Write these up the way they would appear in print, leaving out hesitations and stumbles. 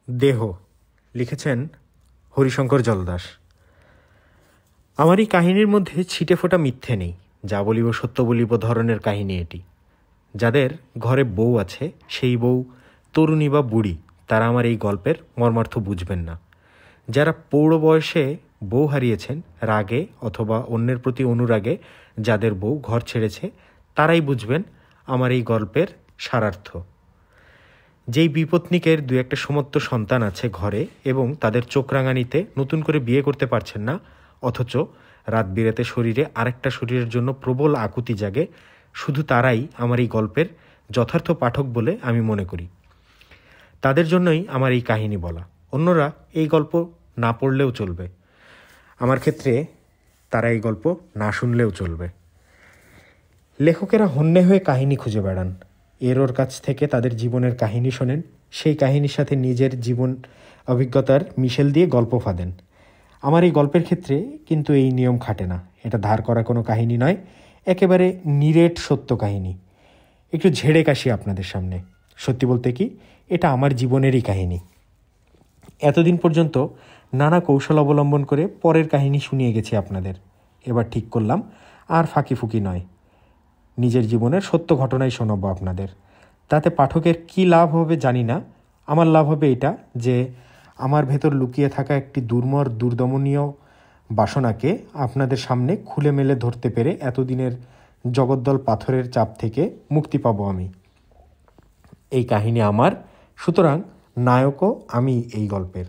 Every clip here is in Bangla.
দেহ লিখেছেন হরিশঙ্কর জলদাস। আমার এই কাহিনীর মধ্যে ছিটে ফোটা মিথ্যে নেই, যা বলিব সত্য বলিব ধরনের কাহিনী এটি। যাদের ঘরে বউ আছে, সেই বউ তরুণী বা বুড়ি, তারা আমার এই গল্পের মর্মার্থ বুঝবেন না। যারা পৌর বয়সে বউ হারিয়েছেন, রাগে অথবা অন্যের প্রতি অনুরাগে যাদের বউ ঘর ছেড়েছে, তারাই বুঝবেন আমার এই গল্পের সারার্থ। যেই বিপত্নিকের দু একটা সমত্ব সন্তান আছে ঘরে এবং তাদের চোখ রাঙানিতে নতুন করে বিয়ে করতে পারছেন না, অথচ রাত বিরেতে শরীরে আরেকটা শরীরের জন্য প্রবল আকুতি জাগে, শুধু তারাই আমার এই গল্পের যথার্থ পাঠক বলে আমি মনে করি। তাদের জন্যই আমার এই কাহিনী বলা। অন্যরা এই গল্প না পড়লেও চলবে, আমার ক্ষেত্রে তারা এই গল্প না শুনলেও চলবে। লেখকেরা হন্যে হয়ে কাহিনী খুঁজে বেড়ান, এর ওর কাছ থেকে তাদের জীবনের কাহিনী শোনেন, সেই কাহিনীর সাথে নিজের জীবন অভিজ্ঞতার মিশেল দিয়ে গল্প ফাঁদেন। আমার এই গল্পের ক্ষেত্রে কিন্তু এই নিয়ম খাটে না। এটা ধার করা কোনো কাহিনী নয়, একেবারে নিরেট সত্য কাহিনী। একটু ঝেড়ে কাশি আপনাদের সামনে। সত্যি বলতে কি, এটা আমার জীবনেরই কাহিনী। এতদিন পর্যন্ত নানা কৌশল অবলম্বন করে পরের কাহিনী শুনিয়ে গেছি আপনাদের। এবার ঠিক করলাম আর ফাঁকি ফুকি নয়, নিজের জীবনের সত্য ঘটনাই শোনাবো আপনাদের। তাতে পাঠকের কি লাভ হবে জানি না, আমার লাভ হবে এটা যে আমার ভেতর লুকিয়ে থাকা একটি দুর্মর দুর্দমনীয় বাসনাকে আপনাদের সামনে খুলে মেলে ধরতে পেরে এতদিনের জগদ্দল পাথরের চাপ থেকে মুক্তি পাবো আমি। এই কাহিনী আমার, সুতরাং নায়কও আমি এই গল্পের।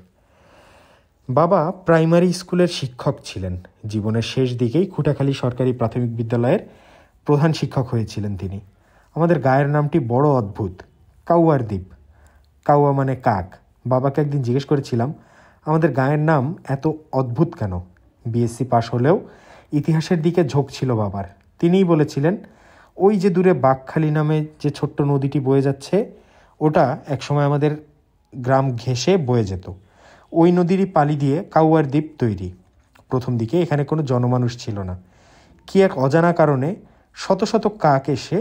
বাবা প্রাইমারি স্কুলের শিক্ষক ছিলেন। জীবনের শেষ দিকেই খুঁটাখালী সরকারি প্রাথমিক বিদ্যালয়ের প্রধান শিক্ষক হয়েছিলেন তিনি। আমাদের গায়ের নামটি বড় অদ্ভুত, কাউয়ার দ্বীপ। কাউয়া মানে কাক। বাবাকে একদিন জিজ্ঞেস করেছিলাম, আমাদের গায়ের নাম এত অদ্ভুত কেন? বিএসসি পাশ হলেও ইতিহাসের দিকে ঝোঁক ছিল বাবার। তিনিই বলেছিলেন, ওই যে দূরে বাঘখালী নামে যে ছোট্ট নদীটি বয়ে যাচ্ছে, ওটা একসময় আমাদের গ্রাম ঘেঁষে বয়ে যেত। ওই নদীরই পালি দিয়ে কাউয়ার দ্বীপ তৈরি। প্রথম দিকে এখানে কোনো জনমানুষ ছিল না। কি এক অজানা কারণে শত শত কাক এসে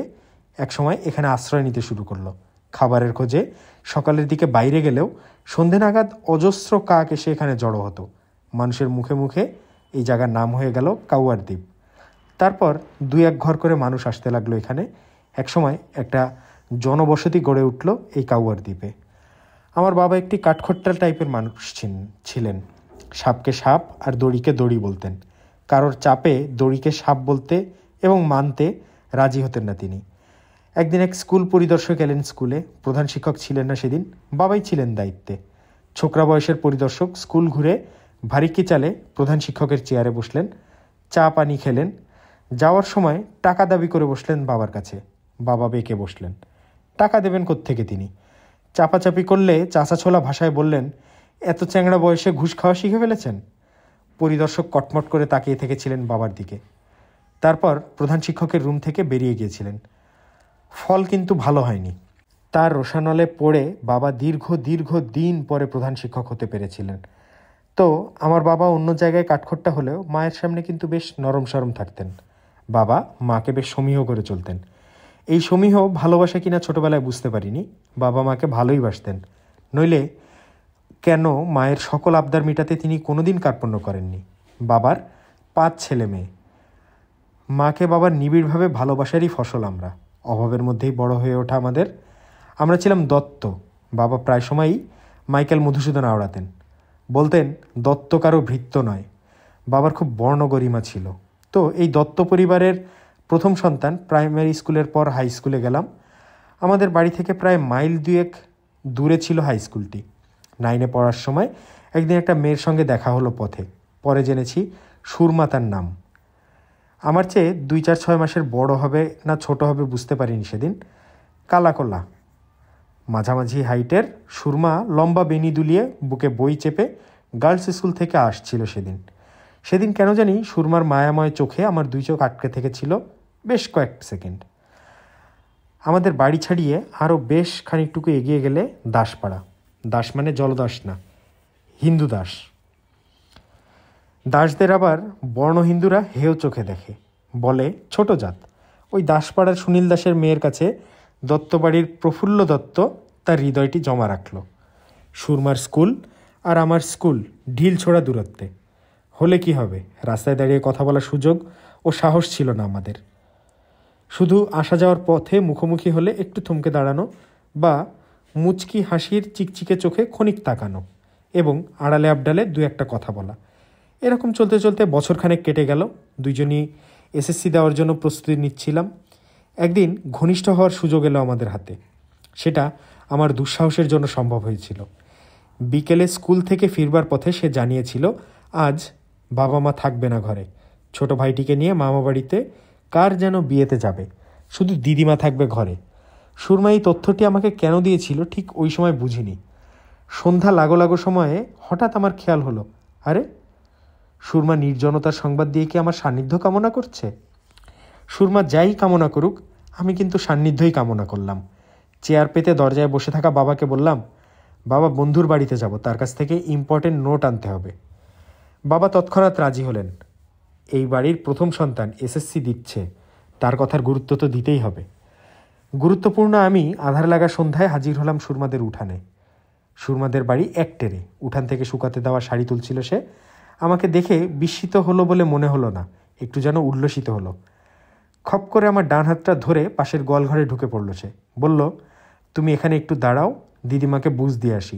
একসময় এখানে আশ্রয় নিতে শুরু করলো। খাবারের খোঁজে সকালের দিকে বাইরে গেলেও সন্ধে নাগাদ অজস্র কাক এসে এখানে জড়ো হতো। মানুষের মুখে মুখে এই জায়গার নাম হয়ে গেল কাউয়ার দ্বীপ। তারপর দুই এক ঘর করে মানুষ আসতে লাগলো এখানে। একসময় একটা জনবসতি গড়ে উঠল এই কাউয়ার দ্বীপে। আমার বাবা একটি কাঠখোট্টা টাইপের মানুষ ছিলেন। সাপকে সাপ আর দড়িকে দড়ি বলতেন। কারোর চাপে দড়িকে সাপ বলতে এবং মানতে রাজি হতেন না তিনি। একদিন এক স্কুল পরিদর্শক এলেন স্কুলে। প্রধান শিক্ষক ছিলেন না সেদিন, বাবাই ছিলেন দায়িত্বে। ছোকরা বয়সের পরিদর্শক স্কুল ঘুরে ভারিক্কি চালে প্রধান শিক্ষকের চেয়ারে বসলেন, চা পানি খেলেন। যাওয়ার সময় টাকা দাবি করে বসলেন বাবার কাছে। বাবা বেঁকে বসলেন। টাকা দেবেন কোত্থেকে তিনি? চাপাচাপি করলে চাঁচাছোলা ভাষায় বললেন, এত চ্যাংড়া বয়সে ঘুষ খাওয়া শিখে ফেলেছেন? পরিদর্শক কটমট করে তাকিয়ে থেকেছিলেন বাবার দিকে। তারপর প্রধান শিক্ষকের রুম থেকে বেরিয়ে গিয়েছিলেন। ফল কিন্তু ভালো হয়নি। তার রোশানলে পড়ে বাবা দীর্ঘ দিন পরে প্রধান শিক্ষক হতে পেরেছিলেন। তো আমার বাবা অন্য জায়গায় কাঠখোট্টা হলেও মায়ের সামনে কিন্তু বেশ নরম সরম থাকতেন। বাবা মাকে বেশ সমীহ করে চলতেন। এই সমীহ ভালোবাসা কিনা ছোটবেলায় বুঝতে পারিনি। বাবা মাকে ভালোই বাসতেন, নইলে কেন মায়ের সকল আবদার মেটাতে তিনি কোনোদিন কার্পণ্য করেননি। বাবার 5 ছেলে মেয়ে। মাকে বাবার নিবিড়ভাবে ভালোবাসারই ফসল আমরা। অভাবের মধ্যেই বড় হয়ে ওঠা আমাদের। আমরা ছিলাম দত্ত। বাবা প্রায় সময়ই মাইকেল মধুসূদন আওড়াতেন। বলতেন, দত্ত কারো ভৃত্য নয়। বাবার খুব বর্ণগরিমা ছিল। তো এই দত্ত পরিবারের প্রথম সন্তান। প্রাইমারি স্কুলের পর হাই স্কুলে গেলাম। আমাদের বাড়ি থেকে প্রায় মাইল 2 দূরে ছিল হাই স্কুলটি। 9-এ পড়ার সময় একদিন একটা মেয়ের সঙ্গে দেখা হলো পথে। পরে জেনেছি সুরমা তার নাম। আমার চেয়ে 2-4-6 মাসের বড় হবে না ছোট হবে বুঝতে পারিনি সেদিন। কালাকোলা, মাঝামাঝি হাইটের সুরমা লম্বা বেনি দুলিয়ে বুকে বই চেপে গার্লস স্কুল থেকে আসছিল সেদিন কেন জানি সুরমার মায়াময় চোখে আমার 2 চোখ আটকে থেকেছিল বেশ কয়েক সেকেন্ড। আমাদের বাড়ি ছাড়িয়ে আরও বেশ খানিকটুকু এগিয়ে গেলে দাসপাড়া। দাস মানে জলদাস না, হিন্দু দাস। দাসদের আবার বর্ণ হিন্দুরা হেয় চোখে দেখে, বলে ছোট জাত। ওই দাসপাড়ার সুনীল দাসের মেয়ের কাছে দত্তবাড়ির প্রফুল্ল দত্ত তার হৃদয়টি জমা রাখল। সুরমার স্কুল আর আমার স্কুল ঢিল ছোড়া দূরত্বে। হলে কি হবে, রাস্তায় দাঁড়িয়ে কথা বলার সুযোগ ও সাহস ছিল না আমাদের। শুধু আসা যাওয়ার পথে মুখোমুখি হলে একটু থমকে দাঁড়ানো বা মুচকি হাসির চিকচিকে চোখে ক্ষণিক তাকানো এবং আড়ালে আবডালে দু একটা কথা বলা। এরকম চলতে চলতে বছরখানেক কেটে গেল। দুইজনই এসএসসি দেওয়ার জন্য প্রস্তুতি নিচ্ছিলাম। একদিন ঘনিষ্ঠ হওয়ার সুযোগ এলো আমাদের হাতে। সেটা আমার দুঃসাহসের জন্য সম্ভব হয়েছিল। বিকেলে স্কুল থেকে ফিরবার পথে সে জানিয়েছিল আজ বাবা মা থাকবে না ঘরে, ছোট ভাইটিকে নিয়ে মামা বাড়িতে কার যেন বিয়েতে যাবে, শুধু দিদিমা থাকবে ঘরে। সুরমা এই তথ্যটি আমাকে কেন দিয়েছিল ঠিক ওই সময় বুঝিনি। সন্ধ্যা লাগো লাগো সময়ে হঠাৎ আমার খেয়াল হলো, আরে সুরমা নির্জনতার সংবাদ দিয়ে কি আমার সান্নিধ্য কামনা করছে? সুরমা যাই কামনা করুক, আমি কিন্তু সান্নিধ্যই কামনা করলাম। চেয়ার পেতে দরজায় বসে থাকা বাবাকে বললাম, বাবা বন্ধুর বাড়িতে যাব, তার কাছ থেকে ইম্পর্টেন্ট নোট আনতে হবে। বাবা তৎক্ষণাৎ রাজি হলেন। এই বাড়ির প্রথম সন্তান এসএসসি দিচ্ছে, তার কথার গুরুত্ব তো দিতেই হবে। গুরুত্বপূর্ণ আমি আধার লাগা সন্ধ্যায় হাজির হলাম সুরমাদের উঠানে। সুরমাদের বাড়ি এক টেরে। উঠান থেকে শুকাতে দেওয়া শাড়ি তুলছিল সে। আমাকে দেখে বিস্মিত হলো বলে মনে হলো না, একটু যেন উল্লসিত হলো। খপ করে আমার ডান হাতটা ধরে পাশের গোয়ালঘরে ঢুকে পড়ল সে। বলল, তুমি এখানে একটু দাঁড়াও, দিদিমাকে বুঝ দিয়ে আসি,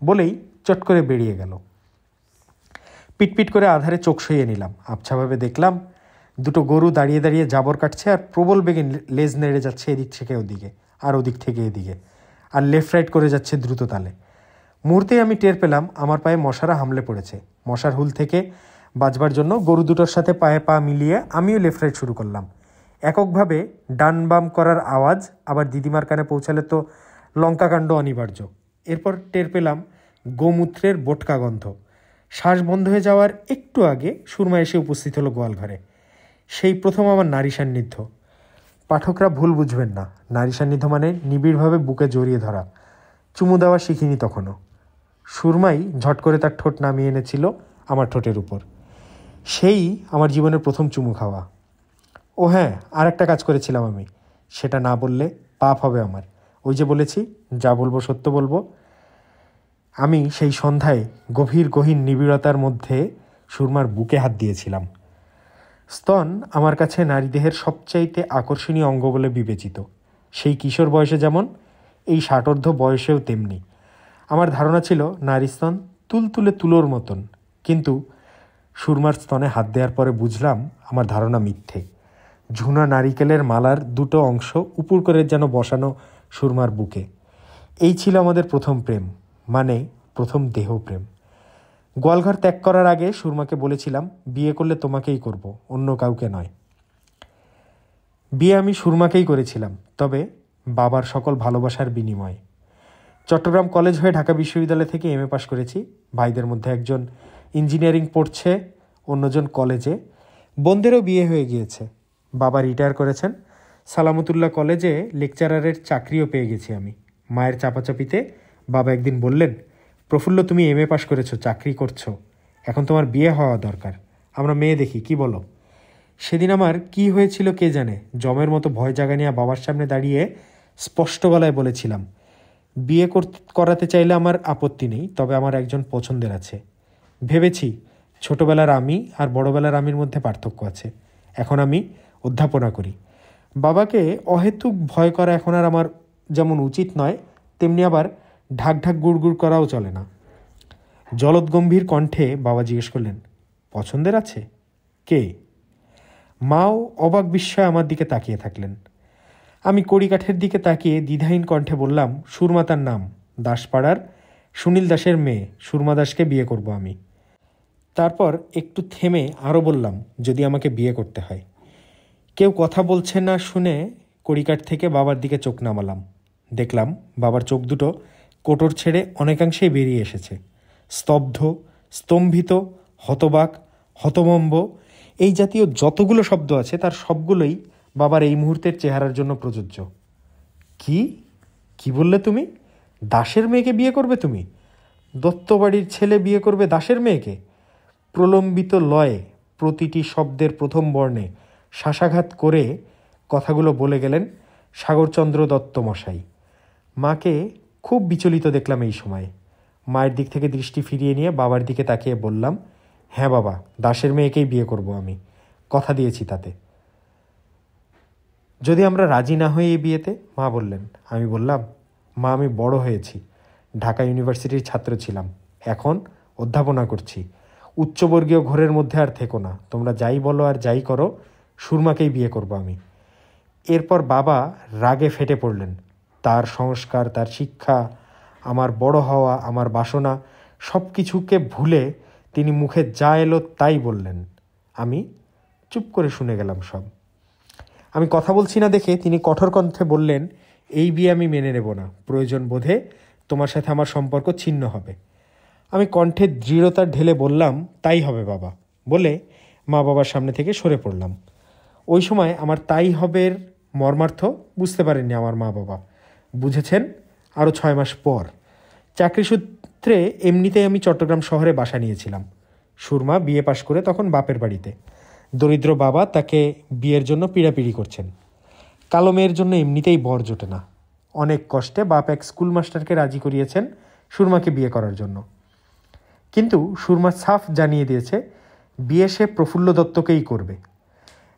বলেই চট করে বেরিয়ে গেল। পিটপিট করে আধারে চোখ সইয়ে নিলাম। আবছাভাবে দেখলাম দুটো গরু দাঁড়িয়ে দাঁড়িয়ে জাবর কাটছে আর প্রবল বেগে লেজ নেড়ে যাচ্ছে এদিক থেকে ওদিকে আর ওদিক থেকে এদিকে, আর লেফট রাইট করে যাচ্ছে দ্রুত তালে। মুহূর্তেই আমি টের পেলাম আমার পায়ে মশারা হামলে পড়েছে। মশার হুল থেকে বাঁচবার জন্য গরু দুটোর সাথে পায়ে পা মিলিয়ে আমিও লেফট রাইট শুরু করলাম। এককভাবে ডান বাম করার আওয়াজ আবার দিদিমার কানে পৌঁছালে তো লঙ্কাকাণ্ড অনিবার্য। এরপর টের পেলাম গোমূত্রের বোটকা গন্ধ। শ্বাস বন্ধ হয়ে যাওয়ার একটু আগে সুরমা এসে উপস্থিত হলো গোয়ালঘরে। সেই প্রথম আমার নারী সান্নিধ্য। পাঠকরা ভুল বুঝবেন না, নারী সান্নিধ্য মানে নিবিড়ভাবে বুকে জড়িয়ে ধরা। চুমু দেওয়া শিখিনি তখনও। সুরমাই ঝট করে তার ঠোঁট নামিয়ে এনেছিল আমার ঠোঁটের উপর। সেই আমার জীবনের প্রথম চুমু খাওয়া। ও হ্যাঁ, আর একটা কাজ করেছিলাম আমি, সেটা না বললে পাপ হবে আমার। ওই যে বলেছি, যা বলবো সত্য বলবো। আমি সেই সন্ধ্যায় গভীর নিবিড়তার মধ্যে সুরমার বুকে হাত দিয়েছিলাম। স্তন আমার কাছে নারীদেহের সবচাইতে আকর্ষণীয় অঙ্গ বলে বিবেচিত। সেই কিশোর বয়সে যেমন, এই ষাটোর্ধ্ব বয়সেও তেমনি। আমার ধারণা ছিল নারী স্তন তুলতুলে তুলোর মতন, কিন্তু সুরমার স্তনে হাত দেওয়ার পরে বুঝলাম আমার ধারণা মিথ্যে। ঝুনা নারিকেলের মালার দুটো অংশ উপুড় করে যেন বসানো সুরমার বুকে। এই ছিল আমাদের প্রথম প্রেম, মানে প্রথম দেহপ্রেম। গোয়ালঘর ত্যাগ করার আগে সুরমাকে বলেছিলাম, বিয়ে করলে তোমাকেই করব, অন্য কাউকে নয়। বিয়ে আমি সুরমাকেই করেছিলাম, তবে বাবার সকল ভালোবাসার বিনিময়ে। চট্টগ্রাম কলেজ হয়ে ঢাকা বিশ্ববিদ্যালয় থেকে এমএ পাশ করেছি। ভাইদের মধ্যে একজন ইঞ্জিনিয়ারিং পড়ছে, অন্যজন কলেজে। বোনদেরও বিয়ে হয়ে গিয়েছে। বাবা রিটায়ার করেছেন। সালামতুল্লাহ কলেজে লেকচারারের চাকরিও পেয়ে গেছি আমি। মায়ের চাপাচাপিতে বাবা একদিন বললেন, প্রফুল্ল, তুমি এমএ পাশ করেছো, চাকরি করছো, এখন তোমার বিয়ে হওয়া দরকার, আমরা মেয়ে দেখি, কি বলো? সেদিন আমার কি হয়েছিল কে জানে, জমের মতো ভয় জাগানিয়া বাবার সামনে দাঁড়িয়ে স্পষ্ট গলায় বলেছিলাম, বিয়ে করাতে চাইলে আমার আপত্তি নেই, তবে আমার একজন পছন্দের আছে। ভেবেছি ছোটবেলার আমি আর বড়বেলার আমির মধ্যে পার্থক্য আছে। এখন আমি অধ্যাপনা করি। বাবাকে অহেতুক ভয় করা এখন আর আমার যেমন উচিত নয়, তেমনি আবার ঢাক ঢাক গুড় করাও চলে না। জলদগম্ভীর কণ্ঠে বাবা জিজ্ঞেস করলেন, পছন্দের আছে? কে? মাও অবাক বিস্ময়ে আমার দিকে তাকিয়ে থাকলেন। আমি কড়িকাঠের দিকে তাকিয়ে দ্বিধাহীন কণ্ঠে বললাম, সুরমা তার নাম, দাসপাড়ার সুনীল দাসের মেয়ে, সুরমা দাসকে বিয়ে করব আমি। তারপর একটু থেমে আরও বললাম, যদি আমাকে বিয়ে করতে হয়। কেউ কথা বলছে না শুনে কড়িকাঠ থেকে বাবার দিকে চোখ নামালাম। দেখলাম বাবার চোখ দুটো কোটর ছেড়ে অনেকাংশেই বেরিয়ে এসেছে। স্তব্ধ, স্তম্ভিত, হতবাক, হতভম্ব, এই জাতীয় যতগুলো শব্দ আছে তার সবগুলোই বাবার এই মুহূর্তের চেহারার জন্য প্রযোজ্য। কি কি বললে তুমি? দাসের মেয়েকে বিয়ে করবে তুমি? দত্তবাড়ির ছেলে বিয়ে করবে দাসের মেয়েকে? প্রলম্বিত লয়ে প্রতিটি শব্দের প্রথম বর্ণে শ্বাসাঘাত করে কথাগুলো বলে গেলেন সাগরচন্দ্র দত্ত মশাই। মাকে খুব বিচলিত দেখলাম এই সময়ে। মায়ের দিক থেকে দৃষ্টি ফিরিয়ে নিয়ে বাবার দিকে তাকিয়ে বললাম, হ্যাঁ বাবা, দাসের মেয়েকেই বিয়ে করব আমি, কথা দিয়েছি তাতে। যদি আমরা রাজি না হই এই বিয়েতে? মা বললেন। আমি বললাম, মা আমি বড় হয়েছি, ঢাকা ইউনিভার্সিটির ছাত্র ছিলাম, এখন অধ্যাপনা করছি, উচ্চবর্গীয় ঘরের মধ্যে আর থেকো না, তোমরা যাই বলো আর যাই করো, সুরমাকেই বিয়ে করব আমি। এরপর বাবা রাগে ফেটে পড়লেন। তার সংস্কার, তার শিক্ষা, আমার বড় হওয়া, আমার বাসনা সব কিছুকে ভুলে তিনি মুখে যা এলো তাই বললেন। আমি চুপ করে শুনে গেলাম সব। আমি কথা বলছি না দেখে তিনি কঠোর কণ্ঠে বললেন, এই বিয়ে আমি মেনে নেব না, প্রয়োজন বোধে তোমার সাথে আমার সম্পর্ক ছিন্ন হবে। আমি কণ্ঠে দৃঢ়তার ঢেলে বললাম, তাই হবে বাবা, বলে মা বাবার সামনে থেকে সরে পড়লাম। ওই সময় আমার তাই হবের মর্মার্থ বুঝতে পারেননি আমার মা বাবা, বুঝেছেন আরও 6 মাস পর। চাকরি সূত্রে এমনিতেই আমি চট্টগ্রাম শহরে বাসা নিয়েছিলাম। সুরমা বিয়ে পাশ করে তখন বাপের বাড়িতে। দরিদ্র বাবা তাকে বিয়ের জন্য পিড়াপিড়ি করছেন। কালো মেয়ের জন্য এমনিতেই বর জোটে না। অনেক কষ্টে বাপ এক স্কুল মাস্টারকে রাজি করিয়েছেন সুরমাকে বিয়ে করার জন্য। কিন্তু সুরমা সাফ জানিয়ে দিয়েছে বিয়ে সে প্রফুল্ল দত্তকেই করবে।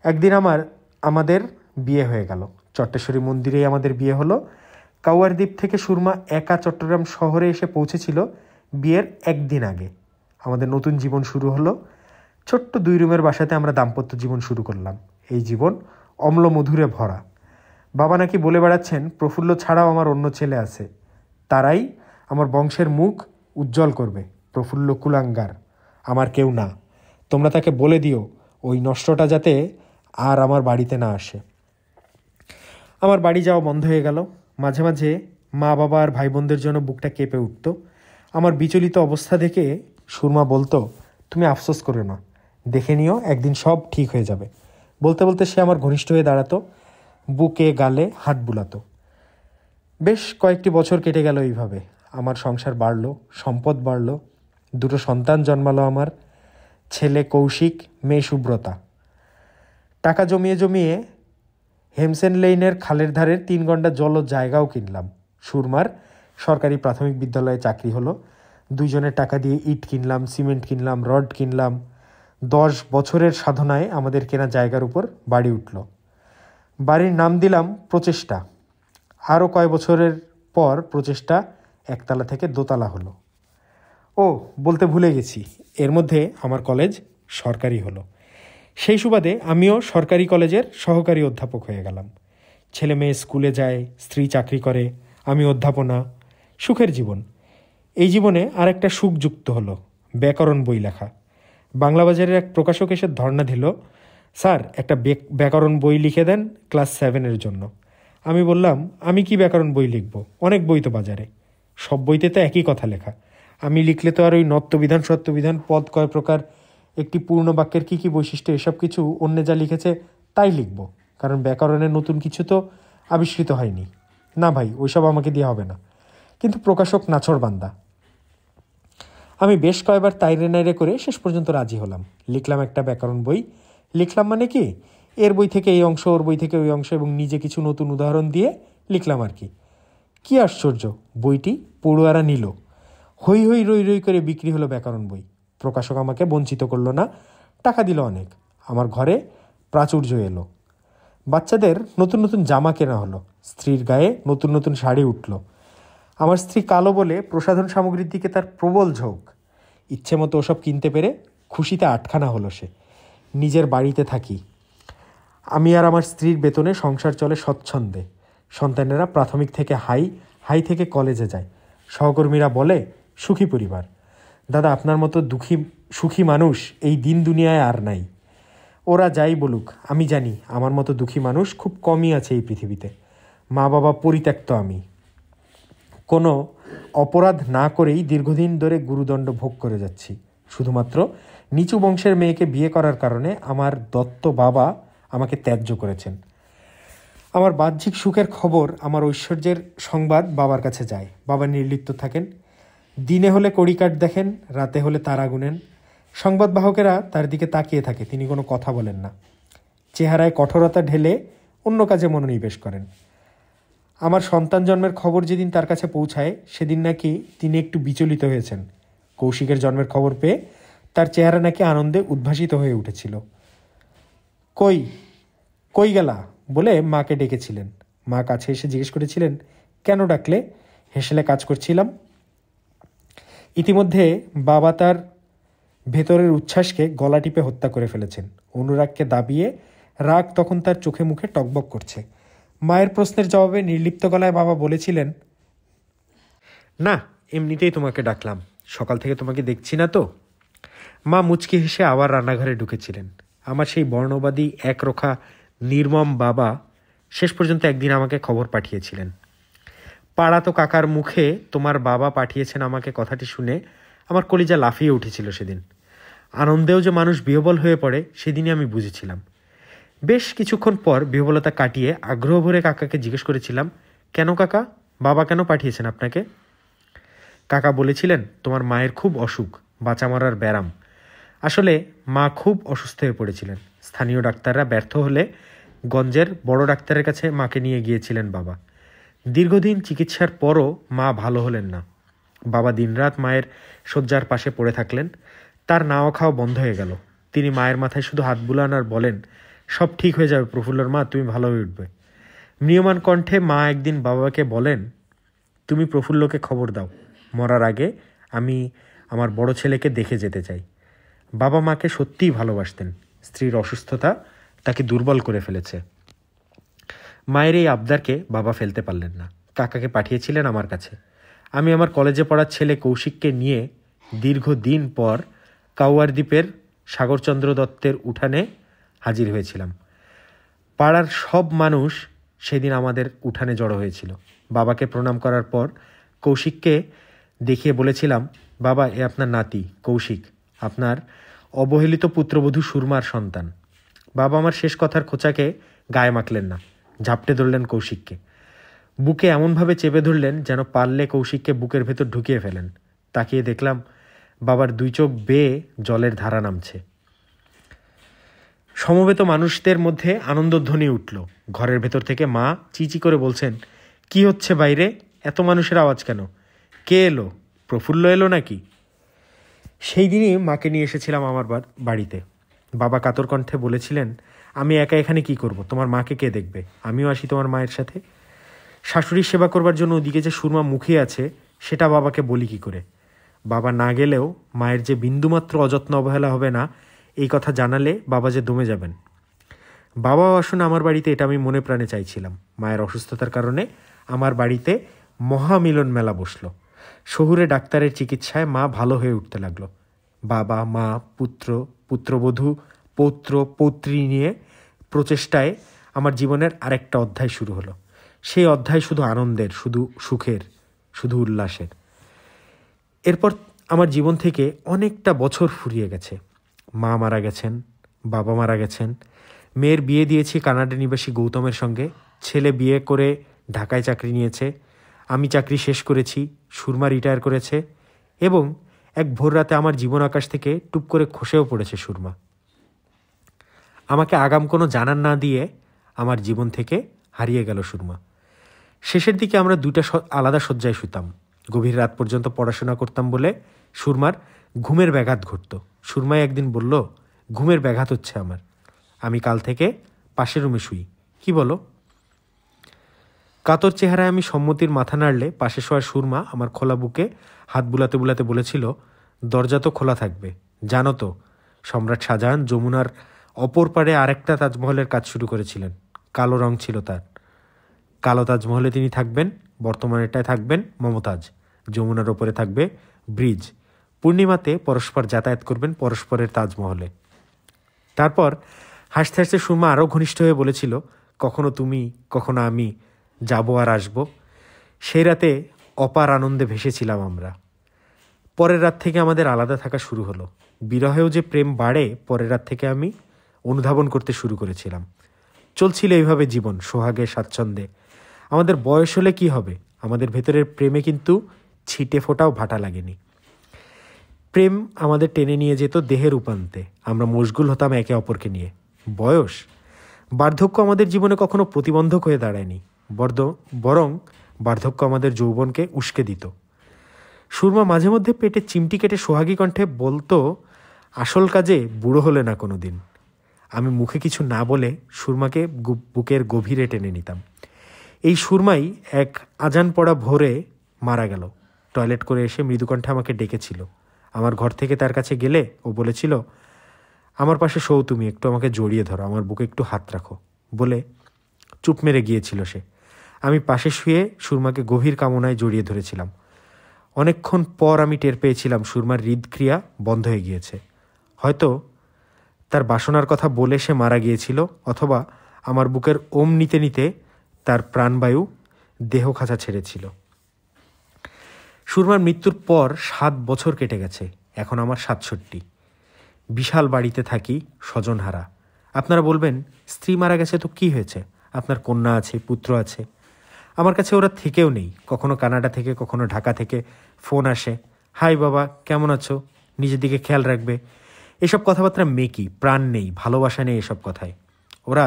একদিন আমাদের বিয়ে হয়ে গেল। চট্টেশ্বরী মন্দিরেই আমাদের বিয়ে হলো। কাউয়ারদ্বীপ থেকে সুরমা একা চট্টগ্রাম শহরে এসে পৌঁছেছিল বিয়ের একদিন আগে। আমাদের নতুন জীবন শুরু হলো। ছোট্ট 2 রুমের বাসাতে আমরা দাম্পত্য জীবন শুরু করলাম। এই জীবন অম্ল মধুরে ভরা। বাবা নাকি বলে বেড়াচ্ছেন প্রফুল্ল ছাড়াও আমার অন্য ছেলে আছে, তারাই আমার বংশের মুখ উজ্জ্বল করবে। প্রফুল্ল কুলাঙ্গার, আমার কেউ না। তোমরা তাকে বলে দিও ওই নষ্টটা যাতে আর আমার বাড়িতে না আসে। আমার বাড়ি যাওয়া বন্ধ হয়ে গেল। মাঝে মাঝে মা বাবা আর ভাই বোনদের জন্য বুকটা কেঁপে উঠত। আমার বিচলিত অবস্থা দেখে সুরমা বলতো, তুমি আফসোস করো না, দেখে নিও একদিন সব ঠিক হয়ে যাবে। বলতে বলতে সে আমার ঘনিষ্ঠ হয়ে দাঁড়াতো, বুকে গালে হাত বুলাতো। বেশ কয়েকটি বছর কেটে গেল এইভাবে। আমার সংসার বাড়লো, সম্পদ বাড়লো, 2 সন্তান জন্মালো আমার, ছেলে কৌশিক, মেয়ে সুব্রতা। টাকা জমিয়ে জমিয়ে হেমসেন লেইনের খালের ধারের 3 ঘন্টা জল জায়গাও কিনলাম। সুরমার সরকারি প্রাথমিক বিদ্যালয়ে চাকরি হলো। 2 জনের টাকা দিয়ে ইট কিনলাম, সিমেন্ট কিনলাম, রড কিনলাম। 10 বছরের সাধনায় আমাদের কেনা জায়গার উপর বাড়ি উঠল। বাড়ির নাম দিলাম প্রচেষ্টা। আরও কয়েক বছরের পর প্রচেষ্টা 1 তলা থেকে 2 তলা হলো। ও বলতে ভুলে গেছি, এর মধ্যে আমার কলেজ সরকারি হলো। সেই সুবাদে আমিও সরকারি কলেজের সহকারী অধ্যাপক হয়ে গেলাম। ছেলে মেয়ে স্কুলে যায়, স্ত্রী চাকরি করে, আমি অধ্যাপনা। সুখের জীবন। এই জীবনে আর একটা সুখ যুক্ত হলো, ব্যাকরণ বই লেখা। বাংলা বাজারের এক প্রকাশক এসে ধর্ণা দিল, স্যার একটা ব্যাকরণ বই লিখে দেন ক্লাস 7-এর জন্য। আমি বললাম, আমি কি ব্যাকরণ বই লিখব, অনেক বই তো বাজারে, সব বইতে তো একই কথা লেখা। আমি লিখলে তো আর ওই নত্যবিধান সত্যবিধান, পদ কয় প্রকার, একটি পূর্ণ বাক্যের কী কী বৈশিষ্ট্য, এসব কিছু অন্য যা লিখেছে তাই লিখব, কারণ ব্যাকরণের নতুন কিছু তো আবিষ্কৃত হয়নি। না ভাই, ওইসব আমাকে দিয়ে হবে না। কিন্তু প্রকাশক নাছোড়বান্দা। আমি বেশ কয়েকবার তাইরে নাইরে করে শেষ পর্যন্ত রাজি হলাম। লিখলাম একটা ব্যাকরণ বই। লিখলাম মানে কি, এর বই থেকে এই অংশ, ওর বই থেকে ওই অংশ, এবং নিজে কিছু নতুন উদাহরণ দিয়ে লিখলাম আর কি। কী আশ্চর্য, বইটি পড়ুয়ারা নিল। হই হই রই রই করে বিক্রি হলো ব্যাকরণ বই। প্রকাশক আমাকে বঞ্চিত করলো না, টাকা দিল অনেক। আমার ঘরে প্রাচুর্য এলো। বাচ্চাদের নতুন নতুন জামা কেনা হলো, স্ত্রীর গায়ে নতুন নতুন শাড়ি উঠল। আমার স্ত্রী কালো বলে প্রসাধন সামগ্রীর দিকে তার প্রবল ঝোঁক। ইচ্ছে মতো ওসব কিনতে পেরে খুশিতে আটখানা হলো সে। নিজের বাড়িতে থাকি আমি, আর আমার স্ত্রীর বেতনে সংসার চলে স্বচ্ছন্দে। সন্তানেরা প্রাথমিক থেকে হাই থেকে কলেজে যায়। সহকর্মীরা বলে সুখী পরিবার। দাদা, আপনার মতো সুখী মানুষ এই দিন দুনিয়ায় আর নাই। ওরা যাই বলুক, আমি জানি আমার মতো দুঃখী মানুষ খুব কমই আছে এই পৃথিবীতে। মা বাবা পরিত্যক্ত আমি। কোনো অপরাধ না করেই দীর্ঘদিন ধরে গুরুদণ্ড ভোগ করে যাচ্ছি। শুধুমাত্র নিচু বংশের মেয়েকে বিয়ে করার কারণে আমার দত্ত বাবা আমাকে ত্যায্য করেছেন। আমার বাহ্যিক সুখের খবর, আমার ঐশ্বর্যের সংবাদ বাবার কাছে যায়। বাবা নির্লিপ্ত থাকেন। দিনে হলে কড়িকাঠ দেখেন, রাতে হলে তারা গুনেন। সংবাদবাহকেরা তার দিকে তাকিয়ে থাকে, তিনি কোনো কথা বলেন না। চেহারায় কঠোরতা ঢেলে অন্য কাজে মনোনিবেশ করেন। আমার সন্তান জন্মের খবর যেদিন তার কাছে পৌঁছায় সেদিন নাকি তিনি একটু বিচলিত হয়েছেন। কৌশিকের জন্মের খবর পেয়ে তার চেহারা নাকি আনন্দে উদ্ভাসিত হয়ে উঠেছিল। কই কই গেলা বলে মাকে ডেকেছিলেন। মা কাছে এসে জিজ্ঞেস করেছিলেন, কেন ডাকলে? হেসেলে কাজ করছিলাম। ইতিমধ্যে বাবা তার ভেতরের উচ্ছ্বাসকে গলা টিপে হত্যা করে ফেলেছেন। অনুরাগকে দাবিয়ে রাগ তখন তার চোখে মুখে টকবক করছে। মায়ের প্রশ্নের জবাবে নির্লিপ্ত গলায় বাবা বলেছিলেন, না, এমনিতেই তোমাকে ডাকলাম, সকাল থেকে তোমাকে দেখছি না তো। মা মুচকি হেসে আবার রান্নাঘরে ঢুকেছিলেন। আমার সেই বর্ণবাদী একরোখা নির্মম বাবা শেষ পর্যন্ত একদিন আমাকে খবর পাঠিয়েছিলেন। পাড়া তো কাকার মুখে তোমার বাবা পাঠিয়েছেন আমাকে কথাটি শুনে আমার কলিজা লাফিয়ে উঠেছিল। সেদিন আনন্দেও যে মানুষ বিহ্বল হয়ে পড়ে সেদিনই আমি বুঝেছিলাম। বেশ কিছুক্ষণ পর বিহ্বলতা কাটিয়ে আগ্রহ ভরে কাকাকে জিজ্ঞেস করেছিলাম, কেন কাকা, বাবা কেন পাঠিয়েছেন আপনাকে? কাকা বলেছিলেন, তোমার মায়ের খুব অসুখ, বাঁচা মরার ব্যারাম। আসলে মা খুব অসুস্থ হয়ে পড়েছিলেন। স্থানীয় ডাক্তাররা ব্যর্থ হলে গঞ্জের বড় ডাক্তারের কাছে মাকে নিয়ে গিয়েছিলেন বাবা। দীর্ঘদিন চিকিৎসার পরও মা ভালো হলেন না। বাবা দিনরাত মায়ের শয্যার পাশে পড়ে থাকলেন। তার নাওয়া খাওয়া বন্ধ হয়ে গেল। তিনি মায়ের মাথায় শুধু হাত বুলান আর বলেন, সব ঠিক হয়ে যাবে প্রফুল্লর মা, তুমি ভালো হয়ে উঠবে। ম্রিয়মান কণ্ঠে মা একদিন বাবাকে বলেন, তুমি প্রফুল্লকে খবর দাও, মরার আগে আমি আমার বড় ছেলেকে দেখে যেতে চাই। বাবা মাকে সত্যিই ভালোবাসতেন। স্ত্রীর অসুস্থতা তাকে দুর্বল করে ফেলেছে। মায়ের এই আবদারকে বাবা ফেলতে পারলেন না। কাকাকে পাঠিয়েছিলেন আমার কাছে। আমি আমার কলেজে পড়ার ছেলে কৌশিককে নিয়ে দীর্ঘদিন পর কাউয়ার দ্বীপের সাগরচন্দ্র দত্তের উঠানে হাজির হয়েছিলাম। পাড়ার সব মানুষ সেদিন আমাদের উঠানে জড়ো হয়েছিল। বাবাকে প্রণাম করার পর কৌশিককে দেখিয়ে বলেছিলাম, বাবা, এ আপনার নাতি কৌশিক, আপনার অবহেলিত পুত্রবধূ সুরমার সন্তান। বাবা আমার শেষ কথার খোঁচাকে গায়ে মাখলেন না, ঝাপটে ধরলেন কৌশিককে। বুকে এমনভাবে চেপে ধরলেন যেন পারলে কৌশিককে বুকের ভেতর ঢুকিয়ে ফেলেন। তাকিয়ে দেখলাম বাবার দুই চোখ বেয়ে জলের ধারা নামছে। সমবেত মানুষদের মধ্যে আনন্দধ্বনি উঠল। ঘরের ভেতর থেকে মা চিচি করে বলছেন, কি হচ্ছে বাইরে? এত মানুষের আওয়াজ কেন? কে এলো? প্রফুল্ল এলো নাকি? সেই দিনই মাকে নিয়ে এসেছিলাম আমার বাড়িতে। বাবা কাতর কণ্ঠে বলেছিলেন, আমি একা এখানে কি করব? তোমার মাকে কে দেখবে? আমিও আসি তোমার মায়ের সাথে। শাশুড়ির সেবা করবার জন্য ওদিকে যে সুরমা মুখিয়ে আছে সেটা বাবাকে বলি কি করে? বাবা না গেলেও মায়ের যে বিন্দুমাত্র অযত্ন অবহেলা হবে না এই কথা জানালে বাবা যে দমে যাবেন। বাবাও আসুন আমার বাড়িতে, এটা আমি মনে প্রাণে চাইছিলাম। মায়ের অসুস্থতার কারণে আমার বাড়িতে মহামিলন মেলা বসলো। শহুরে ডাক্তারের চিকিৎসায় মা ভালো হয়ে উঠতে লাগলো। বাবা, মা, পুত্র, পুত্রবধূ, পৌত্র, পৌত্রী নিয়ে প্রচেষ্টায় আমার জীবনের আরেকটা অধ্যায় শুরু হলো। সেই অধ্যায় শুধু আনন্দের, শুধু সুখের, শুধু উল্লাসের। এরপর আমার জীবন থেকে অনেকটা বছর ফুরিয়ে গেছে। মা মারা গেছেন, বাবা মারা গেছেন, মেয়ের বিয়ে দিয়েছি কানাডা নিবাসী গৌতমের সঙ্গে, ছেলে বিয়ে করে ঢাকায় চাকরি নিয়েছে, আমি চাকরি শেষ করেছি, সুরমা রিটায়ার করেছে এবং এক ভোর রাতে আমার জীবন আকাশ থেকে টুপ করে খসেও পড়েছে সুরমা। আমাকে আগাম কোনো জানান না দিয়ে আমার জীবন থেকে হারিয়ে গেল সুরমা। শেষের দিকে আমরা দুইটা আলাদা শয্যায় শুতাম। গভীর রাত পর্যন্ত পড়াশোনা করতাম বলে সুরমার ঘুমের ব্যাঘাত ঘটত। সুরমাই একদিন বলল, ঘুমের ব্যাঘাত হচ্ছে আমার, আমি কাল থেকে পাশের রুমে শুই, কি বলো? কাতর চেহারায় আমি সম্মতির মাথা নাড়লে পাশে শোয়ার সুরমা আমার খোলা বুকে হাত বুলাতে বুলাতে বলেছিল, দরজা তো খোলা থাকবে। জানো তো, সম্রাট শাহজাহান যমুনার অপর পারে আরেকটা তাজমহলের কাজ শুরু করেছিলেন। কালো রং ছিল তার। কালো তাজমহলে তিনি থাকবেন, বর্তমানেটায় থাকবেন মমতাজ, যমুনার ওপরে থাকবে ব্রিজ। পূর্ণিমাতে পরস্পর যাতায়াত করবেন পরস্পরের তাজমহলে। তারপর হাসতে হাসতে সুরমা আরও ঘনিষ্ঠ হয়ে বলেছিল, কখনো তুমি, কখনো আমি যাবো আর আসবো। সেই রাতে অপার আনন্দে ভেসেছিলাম আমরা। পরের রাত থেকে আমাদের আলাদা থাকা শুরু হলো। বিরহেও যে প্রেম বাড়ে, পরের রাত থেকে আমি অনুধাবন করতে শুরু করেছিলাম। চলছিল এইভাবে জীবন, সোহাগে, স্বাচ্ছন্দ্যে। আমাদের বয়স হলে কি হবে? আমাদের ভেতরের প্রেমে কিন্তু ছিটে ফোটাও ভাটা লাগেনি। প্রেম আমাদের টেনে নিয়ে যেত দেহের উপান্তে। আমরা মশগুল হতাম একে অপরকে নিয়ে। বয়স, বার্ধক্য আমাদের জীবনে কখনো প্রতিবন্ধক হয়ে দাঁড়ায়নি। বরং বার্ধক্য আমাদের যৌবনকে উস্কে দিত। সুরমা মাঝে মধ্যে পেটে চিমটি কেটে সোহাগী কণ্ঠে বলতো, আসল কাজে বুড়ো হলে না কোনো দিন। আমি মুখে কিছু না বলে সুরমাকে বুকের গভীরে টেনে নিতাম। এই সুরমাই এক আজান পড়া ভোরে মারা গেল। টয়লেট করে এসে মৃদুকণ্ঠে আমাকে ডেকেছিল। আমার ঘর থেকে তার কাছে গেলে ও বলেছিল, আমার পাশে শোও তুমি, একটু আমাকে জড়িয়ে ধরো, আমার বুকে একটু হাত রাখো বলে চুপ মেরে গিয়েছিল সে। আমি পাশে শুয়ে সুরমাকে গভীর কামনায় জড়িয়ে ধরেছিলাম। অনেকক্ষণ পর আমি টের পেয়েছিলাম সুরমার হৃদক্রিয়া বন্ধ হয়ে গিয়েছে। হয়তো তার বাসনার কথা বলে সে মারা গিয়েছিল, অথবা আমার বুকের ওম নিতে নিতে তার প্রাণবায়ু দেহ খাঁচা ছেড়েছিল। সুরমার মৃত্যুর পর 7 বছর কেটে গেছে। এখন আমার 67। বিশাল বাড়িতে থাকি, স্বজনহারা। আপনারা বলবেন, স্ত্রী মারা গেছে তো কি হয়েছে, আপনার কন্যা আছে, পুত্র আছে। আমার কাছে ওরা থেকেও নেই। কখনো কানাডা থেকে, কখনো ঢাকা থেকে ফোন আসে, হাই বাবা কেমন আছো, নিজের দিকে খেয়াল রাখবে। এসব কথাবার্তা মেকি, প্রাণ নেই, ভালোবাসা নেই এসব কথায়। ওরা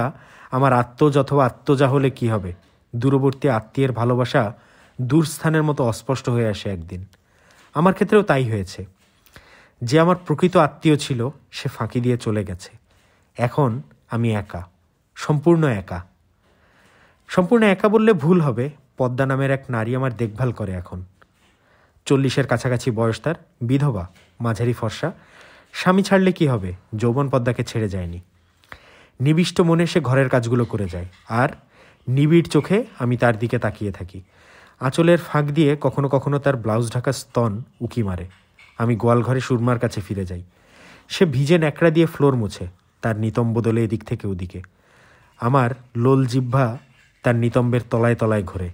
আমার আত্মজ অথবা আত্মজা হলে কি হবে, দূরবর্তী আত্মীয়ের ভালোবাসা দূরস্থানের মতো অস্পষ্ট হয়ে আসে একদিন। আমার ক্ষেত্রেও তাই হয়েছে। যে আমার প্রকৃত আত্মীয় ছিল সে ফাঁকি দিয়ে চলে গেছে। এখন আমি একা, সম্পূর্ণ একা। সম্পূর্ণ একা বললে ভুল হবে। পদ্মা নামের এক নারী আমার দেখভাল করে এখন। 40-এর কাছাকাছি বয়স তার, বিধবা, মাঝারি ফর্সা। স্বামী ছাড়লে কি হবে, যৌবন পদ্মাকে ছেড়ে যায়নি। নিবিষ্ট মনে সে ঘরের কাজগুলো করে যায়, আর নিবিড় চোখে আমি তার দিকে তাকিয়ে থাকি। আঁচলের ফাঁক দিয়ে কখনো কখনো তার ব্লাউজ ঢাকা স্তন উকি মারে। আমি গোয়ালঘরে সুরমার কাছে ফিরে যাই। সে ভিজে ন্যাকড়া দিয়ে ফ্লোর মুছে, তার নিতম্ব দোলে এদিক থেকে ওদিকে। আমার লোল জিহ্বা তার নিতম্বের তলায় তলায় ঘোরে।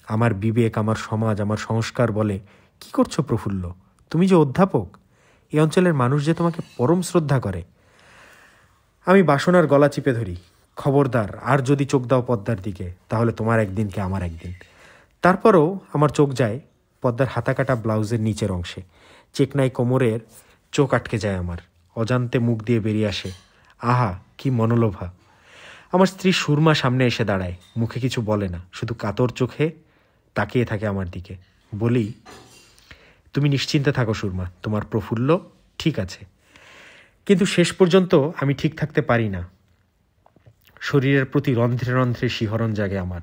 আমার বিবেক, আমার সমাজ, আমার সংস্কার বলে, কি করছো প্রফুল্ল, তুমি যে অধ্যাপক, এই অঞ্চলের মানুষ যে তোমাকে পরম শ্রদ্ধা করে। আমি বাসনার গলা চিপে ধরি, খবরদার, আর যদি চোখ দাও পদ্মার দিকে, তাহলে তোমার একদিনকে আমার একদিন। তারপরও আমার চোখ যায় পদ্মার হাতাকাটা ব্লাউজের নিচের অংশে। চেকনাই কোমরের চোখ আটকে যায় আমার। অজান্তে মুখ দিয়ে বেরিয়ে আসে, আহা কি মনোলোভা। আমার স্ত্রী সুরমা সামনে এসে দাঁড়ায়, মুখে কিছু বলে না, শুধু কাতর চোখে তাকিয়ে থাকে আমার দিকে। বলি, তুমি নিশ্চিন্তে থাকো সুরমা, তোমার প্রফুল্ল ঠিক আছে। কিন্তু শেষ পর্যন্ত আমি ঠিক থাকতে পারি না। শরীরের প্রতি রন্ধ্রে রন্ধ্রে শিহরণ জাগে আমার।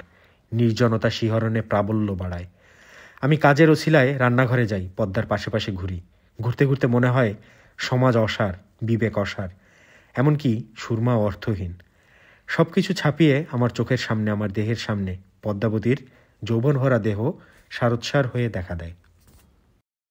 নির্জনতা শিহরণে প্রাবল্য বাড়ায়। আমি কাজের ওছিলায় রান্নাঘরে যাই, পদ্মার পাশে পাশে ঘুরি। ঘুরতে ঘুরতে মনে হয় সমাজ অসার, বিবেক অসার, এমনকি সুরমা অর্থহীন। সব কিছু ছাপিয়ে আমার চোখের সামনে, আমার দেহের সামনে পদ্মাবতীর যৌবনভরা দেহ সারোৎসার হয়ে দেখা দেয়।